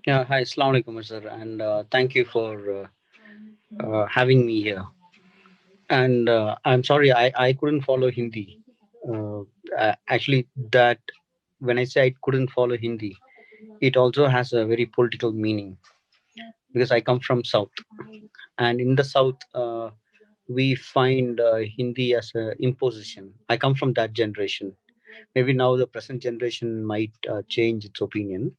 Yeah, hi, Assalamu alaikum, sir, and thank you for having me here. And I'm sorry, I couldn't follow Hindi. Uh, Actually, that when I say I couldn't follow Hindi, it also has a very political meaning because I come from South, and in the South, we find Hindi as an imposition. I come from that generation. Maybe now the present generation might change its opinion.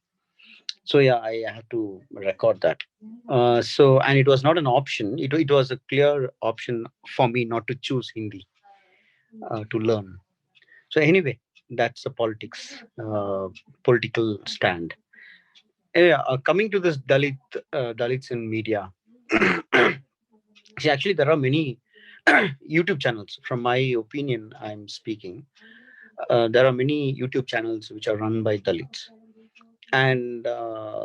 So yeah, I have to record that. And it was not an option. It was a clear option for me not to choose Hindi to learn. So anyway, that's the political stand. Yeah, coming to this Dalits in media. See, actually, there are many YouTube channels. From my opinion, I'm speaking. There are many YouTube channels which are run by Dalits, and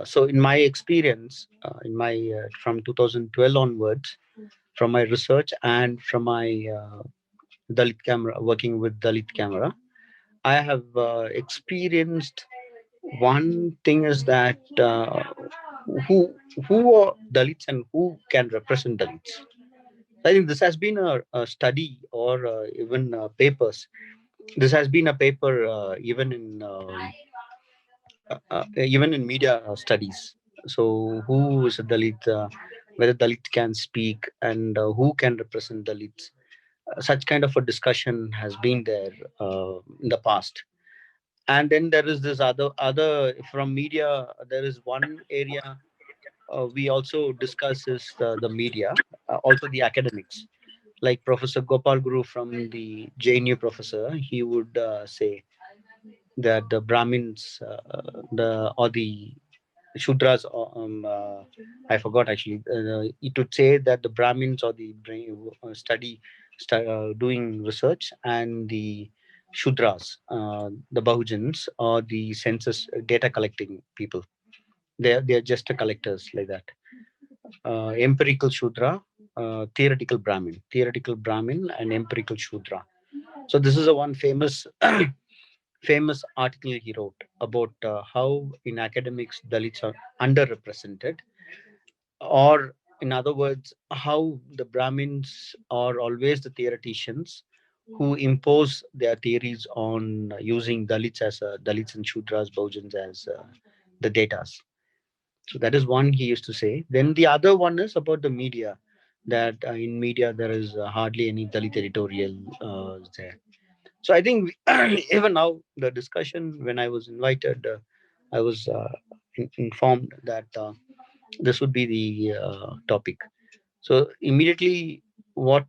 so in my experience, in my from 2012 onwards, from my research and from my Dalit camera, working with Dalit camera, I have experienced one thing is that who are Dalits and who can represent Dalits. I think this has been a study or even papers. This has been a paper even in media studies. So who is a Dalit? Whether Dalit can speak and who can represent Dalits? Such kind of a discussion has been there in the past. And then there is this other from media. There is one area we also discuss is the media, also the academics. Like Professor Gopal Guru from the JNU professor, he would say that the Brahmins, the or the Shudras, I forgot actually. It would say that the Brahmins or the doing research, and the Shudras, the Bahujans, or the census data collecting people. They are just a collectors like that. Empirical Shudra, theoretical Brahmin, and empirical Shudra. So this is a one famous article he wrote about how in academics Dalits are underrepresented, or in other words, how the Brahmins are always the theoreticians who impose their theories on using Dalits and Shudras, Bahujans as the datas. So that is one he used to say. Then the other one is about the media. That in media there is hardly any Dalit editorial there. So I think even now the discussion when I was invited, I was informed that this would be the topic. So immediately, what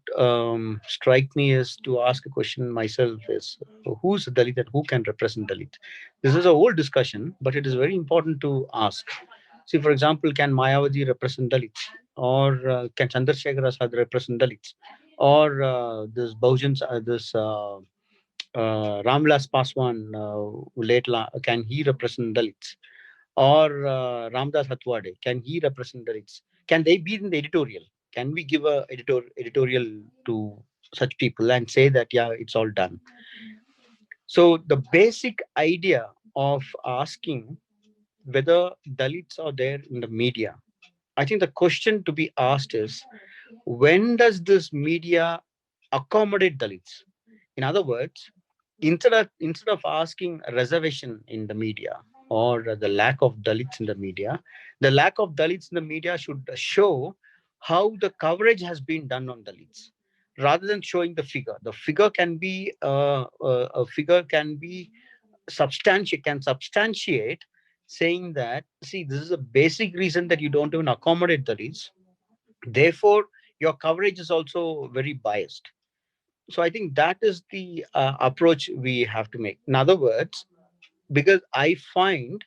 strike me is to ask a question myself is who's Dalit and who can represent Dalit. This is a whole discussion, but it is very important to ask. See, for example, can Mayawati represent Dalits, or can Chandrasekhar Azad represent Dalits, or this Bahujans, Ramvilas Paswan, can he represent Dalits? Or Ramdas Hatwade, can he represent Dalits? Can they be in the editorial? Can we give a editorial to such people and say that yeah, it's all done? So the basic idea of asking whether Dalits are there in the media, I think the question to be asked is when does this media accommodate Dalits? In other words, instead of asking a reservation in the media or the lack of Dalits in the media, the lack of Dalits in the media should show how the coverage has been done on Dalits, rather than showing the figure. The figure can be a figure can be substantiate saying that see this is a basic reason that you don't even accommodate Dalits. Therefore, your coverage is also very biased. So I think that is the approach we have to make. In other words, because I find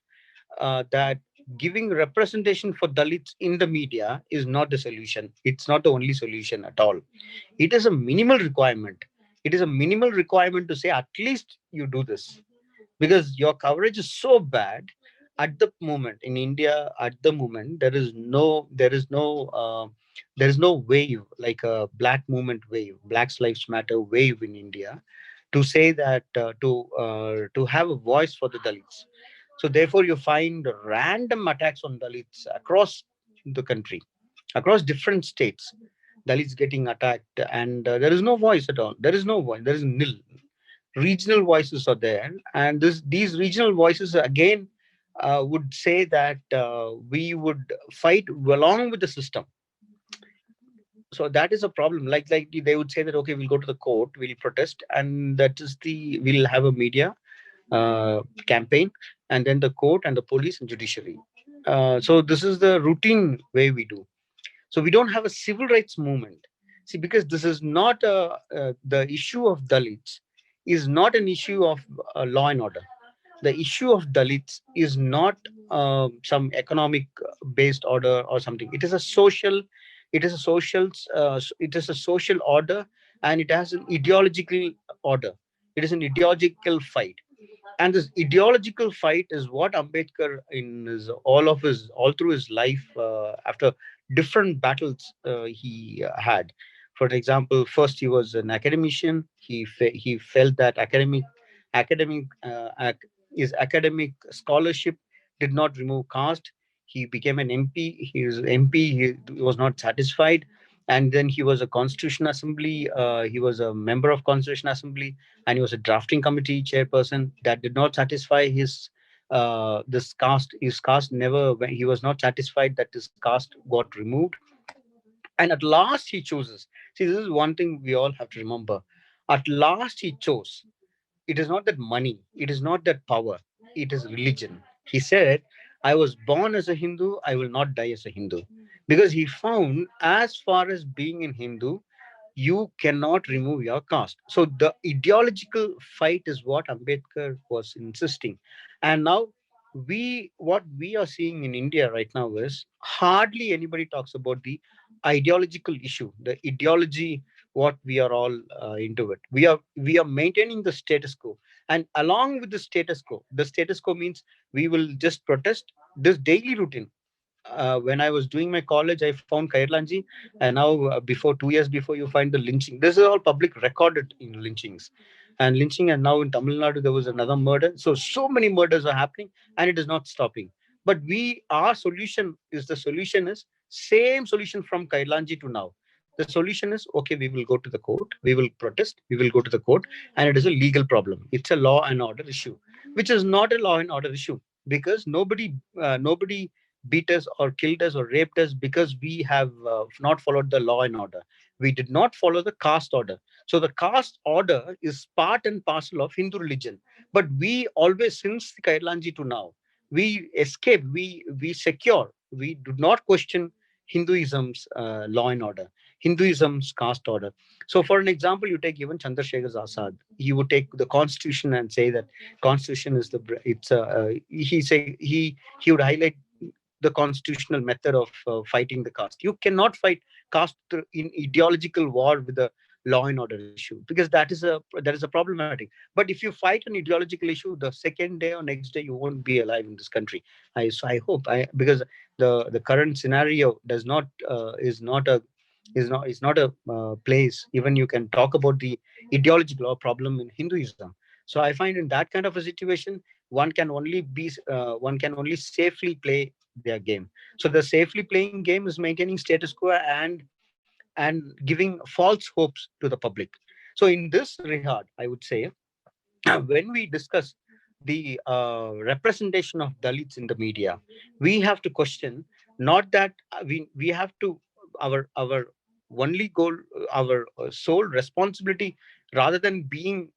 that giving representation for Dalits in the media is not the solution. It's not the only solution at all. It is a minimal requirement. It is a minimal requirement to say at least you do this, because your coverage is so bad at the moment in India. At the moment, there is no wave like a black movement wave, Black Lives Matter wave in India, to say that to have a voice for the Dalits. So therefore, you find random attacks on Dalits across the country, across different states. Dalits getting attacked, and there is no voice at all. There is no voice. There is nil. Regional voices are there, and these regional voices again would say that we would fight along with the system. So that is a problem. Like they would say that okay, we'll go to the court, we'll protest, and that is the we'll have a media campaign, and then the court and the police and judiciary. So this is the routine way we do. So we don't have a civil rights movement. See, because this is not the issue of Dalits is not an issue of law and order. The issue of Dalits is not some economic based order or something. It is a social, it is a social, it is a social order, and it has an ideological order. It is an ideological fight, and this ideological fight is what Ambedkar in his all through his life after different battles he had. For example, first he was an academician. He felt that academic his academic scholarship did not remove caste. He became an MP. He was MP. He was not satisfied, and then he was a Constitution Assembly. He was a member of Constitution Assembly, and he was a drafting committee chairperson. That did not satisfy this caste. His caste never. When he was not satisfied that his caste got removed, and at last he chooses. See, this is one thing we all have to remember. At last he chose. It is not that money, it is not that power, it is religion. He said, I was born as a Hindu, I will not die as a Hindu. Because he found, as far as being in Hindu, you cannot remove your caste. So the ideological fight is what Ambedkar was insisting. And now what we are seeing in India right now is hardly anybody talks about the ideological issue, the ideology, what we are all into it. We are maintaining the status quo, and along with the status quo means we will just protest this daily routine. When I was doing my college, I found Kairlanji, and now before 2 years before, you find the lynching. This is all public recorded in lynchings, and now in Tamil Nadu there was another murder. So many murders are happening, and it is not stopping. But our solution is same solution from Kairlanji to now. The solution is okay. We will go to the court. We will protest. We will go to the court, and it is a legal problem. It's a law and order issue, which is not a law and order issue because nobody beat us or killed us or raped us because we have not followed the law and order. We did not follow the caste order. So the caste order is part and parcel of Hindu religion. But we always, since Kailanji to now, we escape, we secure, we do not question Hinduism's law and order, Hinduism's caste order. So, for an example, you take even Chandrasekhar Azad. He would take the constitution and say that constitution is it's he say he would highlight the constitutional method of fighting the caste. You cannot fight caste in ideological war with the law and order issue because that is a problematic. But if you fight an ideological issue, the second day or next day you won't be alive in this country. I hope because the current scenario does not is not a place even you can talk about the ideological or problem in Hinduism. So I find in that kind of a situation one can only safely play their game. So the safely playing game is maintaining status quo and giving false hopes to the public. So in this regard, I would say when we discuss the representation of Dalits in the media, we have to question not that we have to our only goal, our sole responsibility, rather than being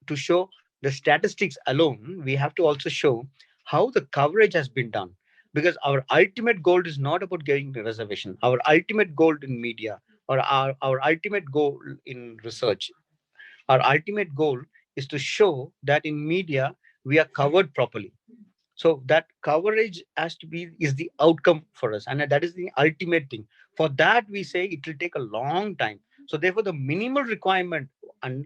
to show the statistics alone, we have to also show how the coverage has been done. Because our ultimate goal is not about getting the reservation. Our ultimate goal in media or our ultimate goal in research, our ultimate goal is to show that in media we are covered properly. So that coverage has to be is the outcome for us, and that is the ultimate thing. For that, we say it will take a long time. So therefore, the minimal requirement and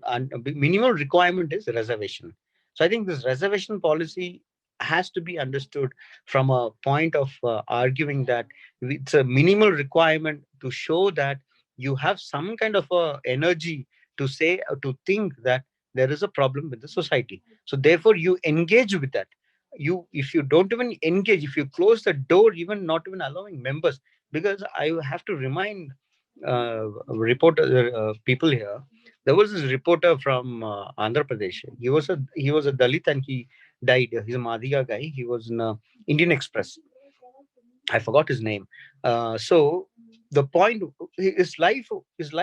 minimal requirement is reservation. So I think this reservation policy has to be understood from a point of arguing that it's a minimal requirement to show that you have some kind of a energy to say or to think that there is a problem with the society. So therefore, you engage with that. you, if you don't even engage, if you close the door, even not even allowing members, because I have to remind reporter people here. There was this reporter from Andhra Pradesh. He was a Dalit, and he died. He's a Madiga guy. He was in Indian Express. I forgot his name. So the point, his life taught, his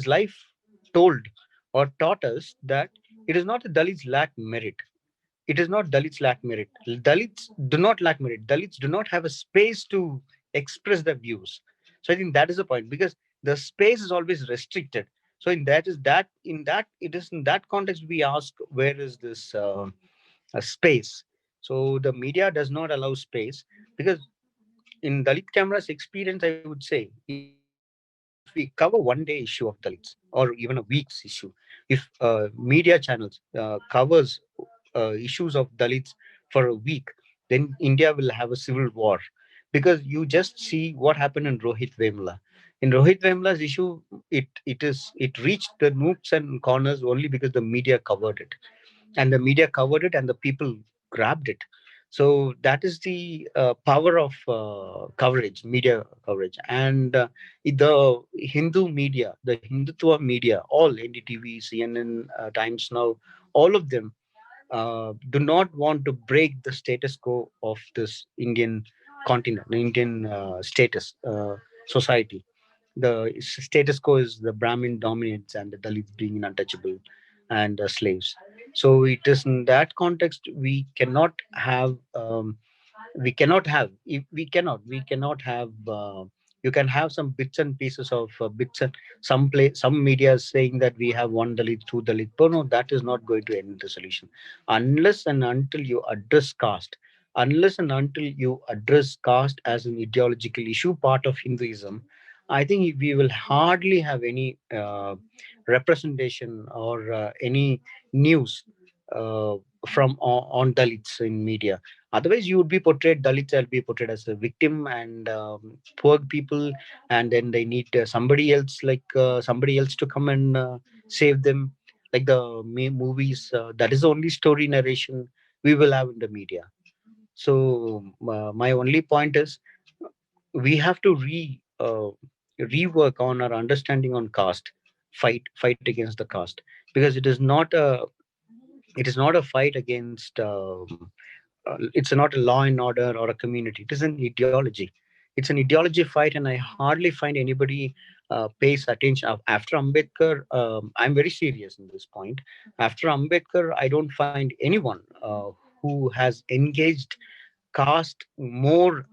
life told or taught us that it is not the Dalits lack merit. It is not Dalits lack merit. Dalits do not lack merit. Dalits do not have a space to express their views. So I think that is the point, because the space is always restricted. So it is in that context we ask, where is this space? So the media does not allow space, because in Dalit Camera's experience, I would say, if we cover one day issue of Dalits, or even a week's issue, if media channels covers issues of Dalits for a week, then India will have a civil war, because you just see what happened in Rohit Vemla. In Rohit Vemla's issue, it reached the nooks and corners only because the media covered it, and the media covered it, and the people grabbed it. So that is the power of coverage, media coverage. And the the Hindutva media, all NDTV, CNN, Times Now, all of them do not want to break the status quo of this Indian continent, Indian status society. The status quo is the Brahmin dominates and the Dalits being untouchable and slaves. So it is in that context we cannot have you can have some bits and pieces of bits, and some media is saying that we have one Dalit, two Dalit. But no, that is not going to end the solution unless and until you address caste. Unless and until you address caste as an ideological issue, part of Hinduism, I think we will hardly have any representation or any news uh, on Dalits in media. Otherwise, you would be portrayed, Dalits will be portrayed as a victim and poor people, and then they need somebody else to come and save them, like the movies. That is the only story narration we will have in the media. So my only point is, we have to rework on our understanding on caste, fight against the caste, because it is not a fight against it's not a law and order or a community. It is an ideology. It's an ideology fight, and I hardly find anybody pays attention. After Ambedkar, I'm very serious in this point. After Ambedkar, I don't find anyone who has engaged caste more,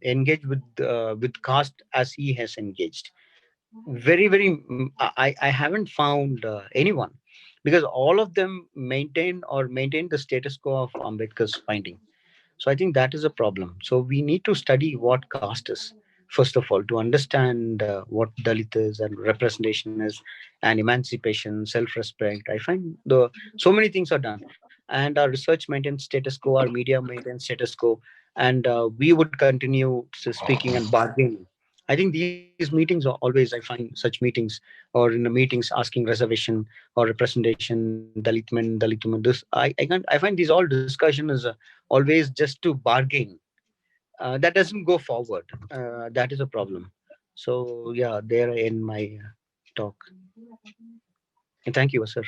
engaged with caste as he has engaged. I haven't found anyone, because all of them maintain the status quo of Ambedkar's finding. So I think that is a problem. So we need to study what caste is, first of all, to understand what Dalit is and representation is, and emancipation, self-respect. I find the so many things are done, and our research maintains status quo, our media maintains status quo, and we would continue speaking and bargaining. I think these meetings are always, I find such meetings, or in the meetings asking reservation or representation, Dalit men, Dalit women. I find these all discussion is always just to bargain. That doesn't go forward. That is a problem. So yeah, there I end my talk. And thank you, sir.